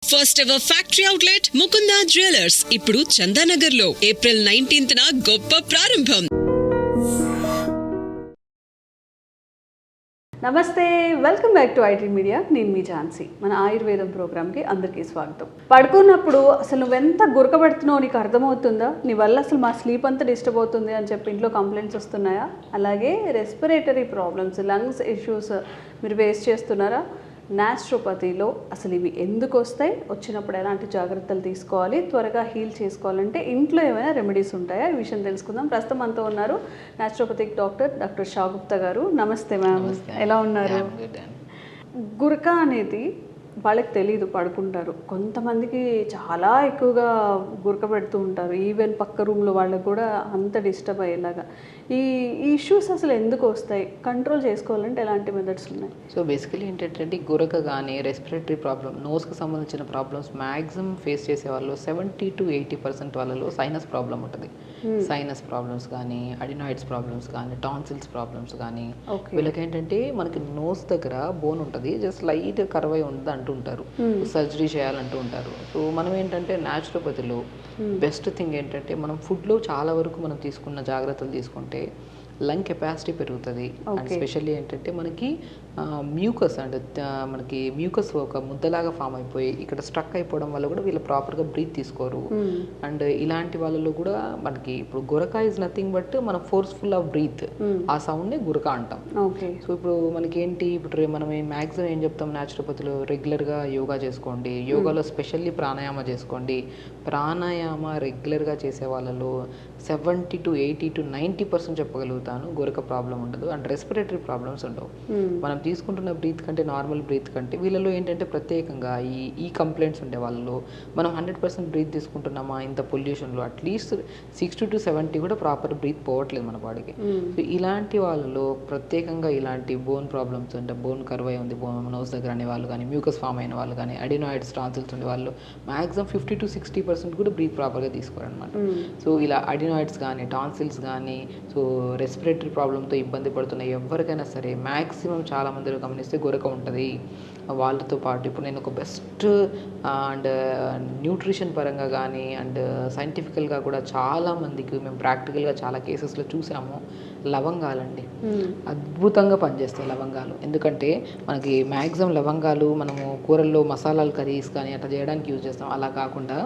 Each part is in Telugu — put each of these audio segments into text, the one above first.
First ever factory outlet Mukunda jewellers ఇప్పుడు చందానగర్ లో ఏప్రిల్ 19th గొప్ప ప్రారంభం. నమస్తే, welcome back to IT media. నేను మీ ఝాన్సీ. మన ఆయుర్వేదం ప్రోగ్రామ్కి అందరికీ స్వాగతం. పడుకున్నప్పుడు అసలు నువ్వెంత గురకబెడుతున్నావు నీకు అర్థమవుతుందా? నీ వల్ల అసలు మా స్లీప్ అంతా డిస్టర్బ్ అవుతుంది అని చెప్పి ఇంట్లో కంప్లైంట్స్ వస్తున్నాయా? అలాగే రెస్పిరేటరీ ప్రాబ్లమ్స్, లంగ్స్ ఇష్యూస్ మీరు ఫేస్ చేస్తున్నారా? న్యాచురోపతిలో అసలు ఇవి ఎందుకు వస్తాయి, వచ్చినప్పుడు ఎలాంటి జాగ్రత్తలు తీసుకోవాలి, త్వరగా హీల్ చేసుకోవాలంటే ఇంట్లో ఏమైనా రెమెడీస్ ఉంటాయా? ఈ విషయం తెలుసుకుందాం. ప్రస్తుతం అంతా ఉన్నారు న్యాచురోపతిక్ డాక్టర్ షా గుప్తా గారు. నమస్తే మ్యామ్, ఎలా ఉన్నారు? గురక అనేది వాళ్ళకి తెలీదు, పడుకుంటారు. కొంతమందికి చాలా ఎక్కువగా గురక పెడుతూ ఉంటారు, ఈవెన్ పక్క రూమ్లో వాళ్ళకు కూడా అంత డిస్టర్బ్ అయ్యేలాగా. ఈ ఇష్యూస్ అసలు ఎందుకు వస్తాయి, కంట్రోల్ చేసుకోవాలంటే ఎలాంటి మెథడ్స్ ఉన్నాయి? సో బేసికలీ ఏంటంటే గురక కానీ రెస్పిరేటరీ ప్రాబ్లమ్, నోస్కి సంబంధించిన ప్రాబ్లమ్స్ మ్యాక్సిమం ఫేస్ చేసే వాళ్ళు 70 to 80% వాళ్ళలో సైనస్ ప్రాబ్లం ఉంటుంది. సైనస్ ప్రాబ్లమ్స్ కానీ, అడినాయిడ్స్ ప్రాబ్లమ్స్ కానీ, టాన్సిల్స్ ప్రాబ్లమ్స్ కానీ, వీళ్ళకి ఏంటంటే మనకి నోస్ దగ్గర బోన్ ఉంటుంది, జస్ట్ లైట్ కర్వ్ అయి ఉంది అంటుంటారు, సర్జరీ చేయాలంటూ ఉంటారు. సో మనం ఏంటంటే న్యాచురోపతిలో బెస్ట్ థింగ్ ఏంటంటే మనం ఫుడ్లో చాలా వరకు మనం తీసుకున్న జాగ్రత్తలు తీసుకుంటే లంగ్ కెపాసిటీ పెరుగుతుంది. అండ్ స్పెషల్లీ ఏంటంటే మనకి మ్యూకస్ అండ్ మనకి మ్యూకస్ ఒక ముద్దలాగా ఫామ్ అయిపోయి ఇక్కడ స్ట్రక్ అయిపోవడం వల్ల కూడా వీళ్ళు ప్రాపర్గా బ్రీత్ తీసుకోరు. అండ్ ఇలాంటి వాళ్ళలో కూడా మనకి ఇప్పుడు గురక ఇస్ నథింగ్ బట్ మనం ఫోర్స్ఫుల్ ఆఫ్ బ్రీత్, ఆ సౌండ్ని గురక అంటాం. సో ఇప్పుడు మనకి ఏంటి, ఇప్పుడు మనం మ్యాక్సిమం ఏం చెప్తాం న్యాచురోపతిలో, రెగ్యులర్గా యోగా చేసుకోండి, యోగాలో స్పెషల్లీ ప్రాణాయామ చేసుకోండి. ప్రాణాయామ రెగ్యులర్గా చేసే వాళ్ళలో 70 to 80 to 90% చెప్పగలుగుతాను గురక ప్రాబ్లం ఉండదు. అండ్ రెస్పిరేటరీ ప్రాబ్లమ్స్ ఉండవు. మనం తీసుకుంటున్న బ్రీత్ కంటే, నార్మల్ బ్రీత్ కంటే వీళ్ళలో ఏంటంటే ప్రత్యేకంగా ఈ కంప్లైంట్స్ ఉండే వాళ్ళలో మనం 100% బ్రీత్ తీసుకుంటున్నామా ఇంత పొల్యూషన్లో, అట్లీస్ట్ 60 to 70 కూడా ప్రాపర్ బ్రీత్ పోవట్లేదు మన బాడీకి. సో ఇలాంటి వాళ్ళలో ప్రత్యేకంగా ఇలాంటి బోన్ ప్రాబ్లమ్స్ అంటే బోన్ కర్వ్ అయి ఉంది నోస్ దగ్గర అనే వాళ్ళు కానీ, మ్యూకస్ ఫామ్ అయిన వాళ్ళు కానీ, అడినాయిడ్స్ టాన్సిల్స్ ఉండే వాళ్ళు మ్యాక్సిమం 50 to 60% కూడా బ్రీత్ ప్రాపర్గా తీసుకోరనమాట. సో ఇలా అడినాయిడ్స్ కానీ, టాన్సిల్స్ కానీ, సో రెస్పిరేటరీ ప్రాబ్లంతో ఇబ్బంది పడుతున్న ఎవరికైనా సరే మ్యాక్సిమం చాలా మందిలో గమనిస్తే గురక ఉంటుంది. వాళ్ళతో పాటు ఇప్పుడు నేను ఒక బెస్ట్ అండ్ న్యూట్రిషన్ పరంగా కానీ అండ్ సైంటిఫికల్గా కూడా చాలా మందికి మేము ప్రాక్టికల్గా చాలా కేసెస్లో చూసాము, లవంగాలండి అద్భుతంగా పనిచేస్తాయి లవంగాలు. ఎందుకంటే మనకి మ్యాక్సిమం లవంగాలు మనము కూరల్లో మసాలాలు కర్రీస్ కానీ అట్లా చేయడానికి యూజ్ చేస్తాం. అలా కాకుండా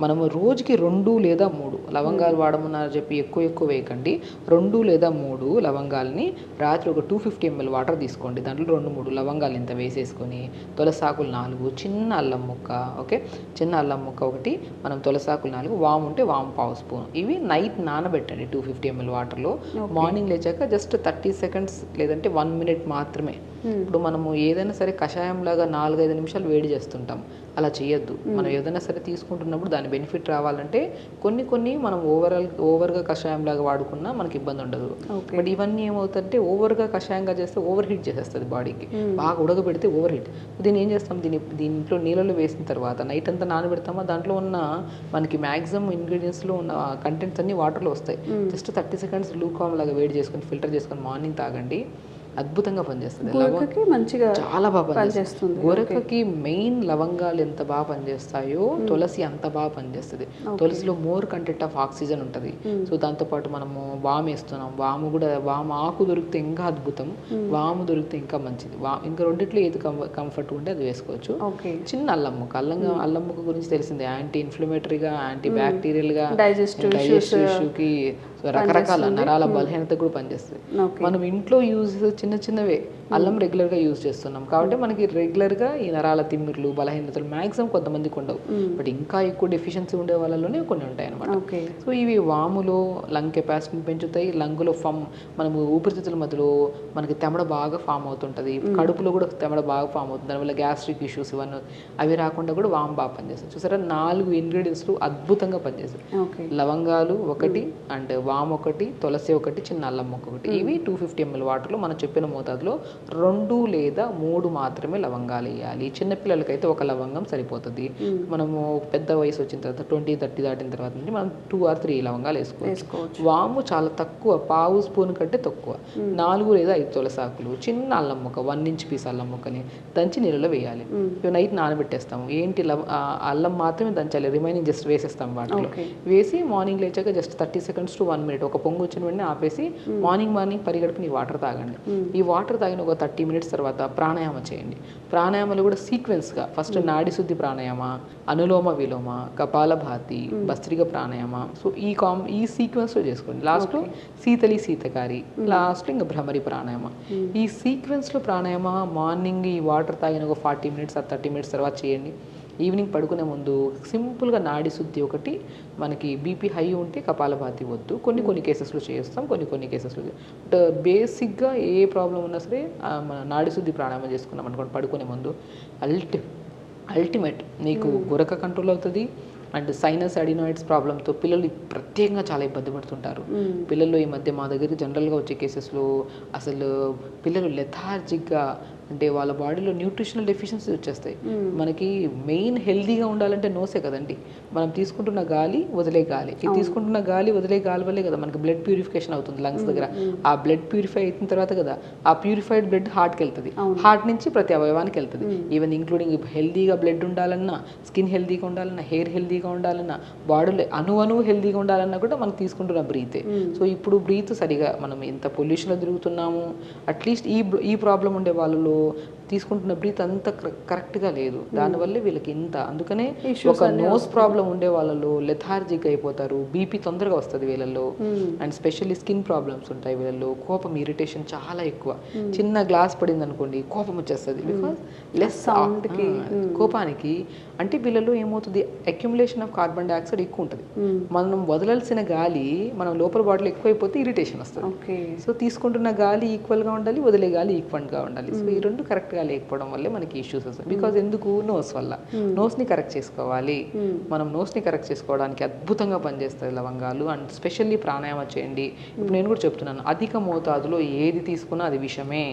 మనము రోజుకి 2 లేదా 3 లవంగాలు వాడమన్నారు చెప్పి ఎక్కువ వేయకండి. 2 లేదా 3 లవంగాల్ని రాత్రి ఒక 250 ml వాటర్ తీసుకోండి, దాంట్లో 2-3 లవంగాలు ఇంత వేసేసుకొని, తులసాకులు 4, చిన్న అల్లం ముక్క, ఓకే, చిన్న అల్లం ముక్క ఒకటి, మనం తులసాకులు 4, వాము ఉంటే వాము 1/2 స్పూన్, ఇవి నైట్ నానబెట్టండి 250 ml వాటర్లో. మార్నింగ్ లేచాక జస్ట్ 30 seconds లేదంటే 1 minute మాత్రమే. ఇప్పుడు మనము ఏదైనా సరే కషాయం లాగా 4-5 నిమిషాలు వేడి చేస్తుంటాం, అలా చేయొద్దు. మనం ఏదైనా సరే తీసుకుంటున్నప్పుడు దాని బెనిఫిట్ రావాలంటే కొన్ని మనం ఓవర్గా కషాయం లాగా వాడుకున్నా మనకి ఇబ్బంది ఉండదు. బట్ ఇవన్నీ ఏమవుతుందంటే ఓవర్గా కషాయంగా చేస్తే ఓవర్ హీట్ చేసేస్తుంది బాడీకి, బాగా ఉడకబెడితే ఓవర్ హీట్. దీన్ని ఏం చేస్తాం, దీంట్లో నీళ్ళలో వేసిన తర్వాత నైట్ అంతా నానబెడతామా, దాంట్లో ఉన్న మనకి మ్యాక్సిమం ఇంగ్రీడియంట్స్లో ఉన్న కంటెంట్స్ అన్ని వాటర్లో వస్తాయి. జస్ట్ 30 seconds లూకామ్ లాగా వేడి చేసుకొని ఫిల్టర్ చేసుకొని మార్నింగ్ తాగండి, అద్భుతంగా పనిచేస్తుంది. చాలా బాగా పనిచేస్తుంది. గురకకి మెయిన్ లవంగాలు ఎంత బాగా పనిచేస్తాయో తులసి అంత బాగా పనిచేస్తుంది. తులసిలో మోర్ కంటెంట్ ఆఫ్ ఆక్సిజన్ ఉంటుంది. సో దాంతోపాటు మనము వాము వేస్తున్నాం, వాము ఆకు దొరికితే ఇంకా అద్భుతం, వాము దొరికితే ఇంకా మంచిది. ఇంకా రెండిట్లో ఏది కంఫర్ట్ ఉంటే అది వేసుకోవచ్చు. చిన్న అల్లం ముక్క, అల్లం ముక్క గురించి తెలిసిందే, యాంటీ ఇన్ఫ్లమేటరీగా, యాంటీ బ్యాక్టీరియల్గా, డైజెస్టివ్ ఇష్యూకి, రకరకాల నరాల బలహీనత కూడా పనిచేస్తుంది. మనం ఇంట్లో యూజ్ చిన్నవే అల్లం రెగ్యులర్గా యూజ్ చేస్తున్నాం కాబట్టి మనకి రెగ్యులర్గా ఈ నరాల తిమ్మిర్లు, బలహీనతలు మ్యాక్సిమం కొంతమందికి ఉండవు, బట్ ఇంకా ఎక్కువ డెఫిషియన్సీ ఉండే వాళ్ళలోనే కొన్ని ఉంటాయి అనమాట. సో ఇవి వాములో లంగ్ కెపాసిటీని పెంచుతాయి, లంగ్లో మనము ఊపిరితిత్తుల మధ్యలో మనకి తెమడ బాగా ఫామ్ అవుతుంటుంది, కడుపులో కూడా తెమడ బాగా ఫామ్ అవుతుంది, దానివల్ల గ్యాస్ట్రిక్ ఇష్యూస్ ఇవన్నీ అవి రాకుండా కూడా వాము బాగా పనిచేస్తుంది. చూసారా, 4 ఇంగ్రీడియంట్స్లు అద్భుతంగా పనిచేస్తాయి. లవంగాలు ఒకటి, అండ్ వాము ఒకటి, తులసి ఒకటి, చిన్న అల్లం మొక్క ఒకటి, ఇవి 250 ml వాటర్లో మనం చెప్పిన మోతాదులో 2 లేదా 3 మాత్రమే లవంగాలు వేయాలి. చిన్నపిల్లలకైతే ఒక లవంగం సరిపోతుంది. మనము పెద్ద వయసు వచ్చిన తర్వాత 20-30 దాటిన తర్వాత నుంచి మనం 2 or 3 లవంగాలు వేసుకోవచ్చు. వాము చాలా తక్కువ, పావు స్పూన్ కంటే తక్కువ. 4 లేదా 5 తులసాకులు, చిన్న అల్లం ముక్క, 1 ఇంచ్ పీస్ అల్లం ముక్కని దంచి నీళ్ళలో వేయాలి. ఇవి నైట్ నానబెట్టేస్తాము. ఏంటి అల్లం మాత్రమే దంచాలి, రిమైనింగ్ జస్ట్ వేసేస్తాం వాటిలో. వేసి మార్నింగ్ లేచాక జస్ట్ 30 seconds to 1 minute ఒక పొంగు వచ్చిన వెంటనే ఆపేసి మార్నింగ్ పరిగడుపుని ఈ వాటర్ తాగండి. ఈ వాటర్ తాగిన ఒక 30 minutes తర్వాత ప్రాణాయామం చేయండి. ప్రాణాయామాలు కూడా సీక్వెన్స్గా ఫస్ట్ నాడి శుద్ధి ప్రాణాయామ, అనులోమ విలోమ, కపాలభాతి, భస్త్రిక ప్రాణాయామ. సో ఈ సీక్వెన్స్లో చేసుకోండి. లాస్ట్లో శీతకారి, లాస్ట్ ఇంకా భ్రమరి ప్రాణాయామ. ఈ సీక్వెన్స్లో ప్రాణాయామ మార్నింగ్ ఈ వాటర్ తాగిన ఒక 40 minutes or 30 minutes తర్వాత చేయండి. ఈవినింగ్ పడుకునే ముందు సింపుల్గా నాడి శుద్ధి ఒకటి. మనకి బీపీ హై ఉంటే కపాలభాతి వద్దు, కొన్ని కేసెస్లో చేస్తాం, కొన్ని కేసెస్లో. బట్ బేసిక్గా ఏ ప్రాబ్లం ఉన్నా సరే మన నాడి శుద్ధి ప్రాణాయామం చేసుకున్నాం అనుకోండి పడుకునే ముందు, అల్టిమేట్ నీకు గురక కంట్రోల్ అవుతుంది. అండ్ సైనస్ అడినాయిడ్స్ ప్రాబ్లంతో పిల్లలు ప్రత్యేకంగా చాలా ఇబ్బంది పడుతుంటారు. పిల్లలు ఈ మధ్య మా దగ్గర జనరల్గా వచ్చే కేసెస్లో అసలు పిల్లలు లెథార్జిక్గా, అంటే వాళ్ళ బాడీలో న్యూట్రిషనల్ డెఫిషియన్సీ వచ్చేస్తాయి. మనకి మెయిన్ హెల్తీగా ఉండాలంటే నోసే కదండి. మనం తీసుకుంటున్న గాలి వదిలే గాలి, తీసుకుంటున్న గాలి వదిలే గాలి వల్లే కదా మనకి బ్లడ్ ప్యూరిఫికేషన్ అవుతుంది లంగ్స్ దగ్గర. ఆ బ్లడ్ ప్యూరిఫై అయిన తర్వాత కదా ఆ ప్యూరిఫైడ్ బ్లడ్ హార్ట్కి వెళ్తుంది, హార్ట్ నుంచి ప్రతి అవయవానికి వెళ్తుంది. ఈవెన్ ఇంక్లూడింగ్ హెల్తీగా బ్లడ్ ఉండాలన్నా, స్కిన్ హెల్తీగా ఉండాలన్నా, హెయిర్ హెల్తీగా ఉండాలన్నా, బాడీలో అణువు హెల్తీగా ఉండాలన్నా కూడా మనం తీసుకుంటున్న బ్రీతే. సో ఇప్పుడు బ్రీత్ సరిగా మనం ఎంత పొల్యూషన్లో తిరుగుతున్నాము, అట్లీస్ట్ ఈ ప్రాబ్లం ఉండే వాళ్ళలో తీసుకుంటున్న బ్రీత్ అంత కరెక్ట్గా లేదు. దానివల్ల వీళ్ళకి ఇంత, అందుకనే ఒక నోస్ ప్రాబ్లం ఉండే వాళ్ళలో లెథార్జిక్ అయిపోతారు, బీపీ తొందరగా వస్తుంది వీళ్ళల్లో. అండ్ స్పెషల్లీ స్కిన్ ప్రాబ్లమ్స్ ఉంటాయి వీళ్ళల్లో. కోపం, ఇరిటేషన్ చాలా ఎక్కువ. చిన్న గ్లాస్ పడింది అనుకోండి కోపం వచ్చేస్తుంది. బికాస్ లెస్ కోపానికి అంటే వీళ్ళలో ఏమవుతుంది, అక్యుములేషన్ ఆఫ్ కార్బన్ డైఆక్సైడ్ ఎక్కువ ఉంటుంది. మనం వదలాల్సిన గాలి మనం లోపల బాడీలో ఎక్కువైపోతే ఇరిటేషన్ వస్తుంది. సో తీసుకుంటున్న గాలి ఈక్వల్గా ఉండాలి, వదిలే గాలి ఈక్వల్గా ఉండాలి. సో ఈ రెండు కరెక్ట్గా లేకపోవడం వల్లే మనకి ఇష్యూస్ వస్తాయి. బికాజ్ ఎందుకు, నోస్ వల్ల. నోస్ని కరెక్ట్ చేసుకోవాలి. మనం నోస్ని కరెక్ట్ చేసుకోవడానికి అద్భుతంగా పనిచేస్తాయి లవంగాలు. అండ్ స్పెషల్లీ ప్రాణాయామం చేయండి. ఇప్పుడు నేను కూడా చెప్తున్నాను, అధిక మోతాదులో ఏది తీసుకున్నా అది విషమే.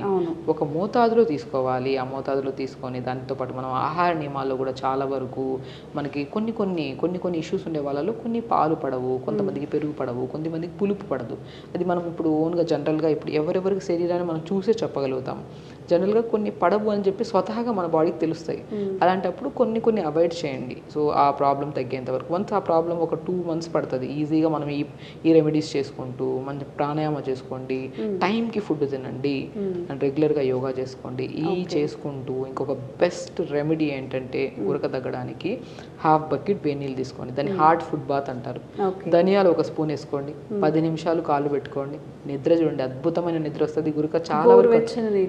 ఒక మోతాదులో తీసుకోవాలి. ఆ మోతాదులో తీసుకొని దానితో పాటు మనం ఆహార నియమాల్లో కూడా చాలా వరకు మనకి కొన్ని ఇష్యూస్ ఉండే వాళ్ళలో కొన్ని పాలు పడవు, కొంతమందికి పెరుగు పడవు, కొంతమందికి పులుపు పడదు. అది మనం ఇప్పుడు ఓన్గా జనరల్గా ఇప్పుడు ఎవరెవరికి శరీరాన్ని మనం చూసే చెప్పగలుగుతాం. జనరల్గా కొన్ని పడవు అని చెప్పి స్వతహాగా మన బాడీకి తెలుస్తాయి. అలాంటప్పుడు కొన్ని అవాయిడ్ చేయండి. సో ఆ ప్రాబ్లం తగ్గేంత వరకు. వన్స్ ఆ ప్రాబ్లం ఒక 2 months పడుతుంది. ఈజీగా మనం ఈ రెమెడీస్ చేసుకుంటూ మంచి ప్రాణాయామం చేసుకోండి, టైంకి ఫుడ్ తినండి, అండ్ రెగ్యులర్గా యోగా చేసుకోండి. చేసుకుంటూ ఇంకొక బెస్ట్ రెమెడీ ఏంటంటే గురక తగ్గడానికి హాఫ్ బకెట్ వేడి నీళ్ళు తీసుకోండి. దాన్ని హార్ట్ ఫుడ్ బాత్ అంటారు. ధనియాలు 1 స్పూన్ వేసుకోండి, 10 నిమిషాలు కాళ్ళు పెట్టుకోండి, నిద్ర చూడండి, అద్భుతమైన నిద్ర వస్తుంది. గురక చాలా గోరువెచ్చని,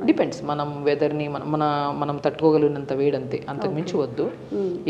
డిపెండ్స్ మనం వెదర్ని మనం తట్టుకోగలిగినంత వేడంతే, అంతకు మించి వద్దు.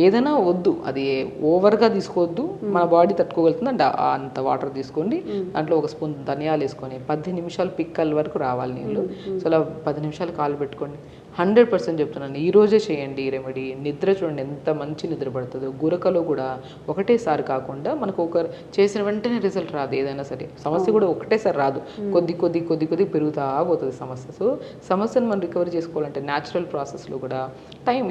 ఏదైనా వద్దు, అది ఓవర్గా తీసుకోవద్దు, మన బాడీ తట్టుకోగలుగుతుంది అంటే అంత వాటర్ తీసుకోండి. దాంట్లో 1 స్పూన్ ధనియాలు వేసుకొని 10 నిమిషాలు పిక్కల వరకు రావాలి నీళ్ళు. సో అలా 10 నిమిషాలు కాళ్ళు పెట్టుకోండి. 100% చెప్తున్నాను, ఈరోజే చేయండి ఈ రెమెడీ. నిద్ర చూడండి ఎంత మంచి నిద్ర పడుతుందో. గురకలో కూడా ఒకటేసారి కాకుండా మనకు ఒక చేసిన వెంటనే రిజల్ట్ రాదు. ఏదైనా సరే సమస్య కూడా ఒకటేసారి రాదు, కొద్ది పెరుగుతా పోతుంది సమస్య. సో సమస్యను మనం రికవర్ చేసుకోవాలంటే న్యాచురల్ ప్రాసెస్లో కూడా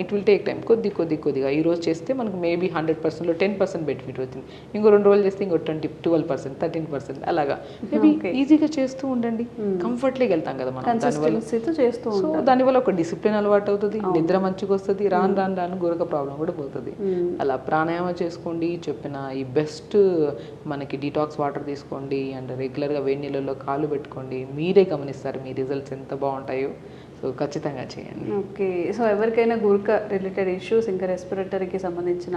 ఇట్ విల్ టేక్ టైం. కొద్దిగా ఈరోజు చేస్తే మనకు మేబీ 100%లో 10% బెనిఫిట్ అవుతుంది. ఇంకో 2 రోజులు చేస్తే ఇంకో 12%, 13% అలాగా మేబీ ఈజీగా చేస్తూ ఉండండి. కంఫర్ట్లోకి వెళ్తాం కదా మనం దానివల్ల. సో దానివల్ల ఒక డిసిప్లిన్ అలవాటు అవుతుంది, నిద్ర మంచిగా వస్తుంది, రాను గురక ప్రాబ్లం కూడా పోతుంది. అలా ప్రాణాయామం చేసుకోండి. చెప్పిన ఈ బెస్ట్ మనకి డీటాక్స్ వాటర్ తీసుకోండి, అండ్ రెగ్యులర్గా వేడి నీళ్ళల్లో కాళ్ళు పెట్టుకోండి. మీరే గమనిస్తారు మీ రిజల్ట్స్ ఎంత బాగుంటాయో. సో ఖచ్చితంగా చేయండి. ఓకే, సో ఎవరికైనా గురక రిలేటెడ్ ఇష్యూస్ ఇంకా రెస్పిరేటరీకి సంబంధించిన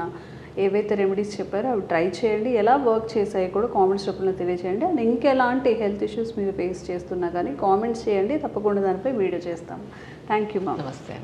ఏవైతే రెమెడీస్ చెప్పారో అవి ట్రై చేయండి. ఎలా వర్క్ చేసాయో కూడా కామెంట్స్ రూపంలో తెలియజేయండి. అండ్ ఇంకెలాంటి హెల్త్ ఇష్యూస్ మీరు ఫేస్ చేస్తున్నా కానీ కామెంట్స్ చేయండి, తప్పకుండా దానిపై వీడియో చేస్తాం. Thank you ma'am. నమస్తే.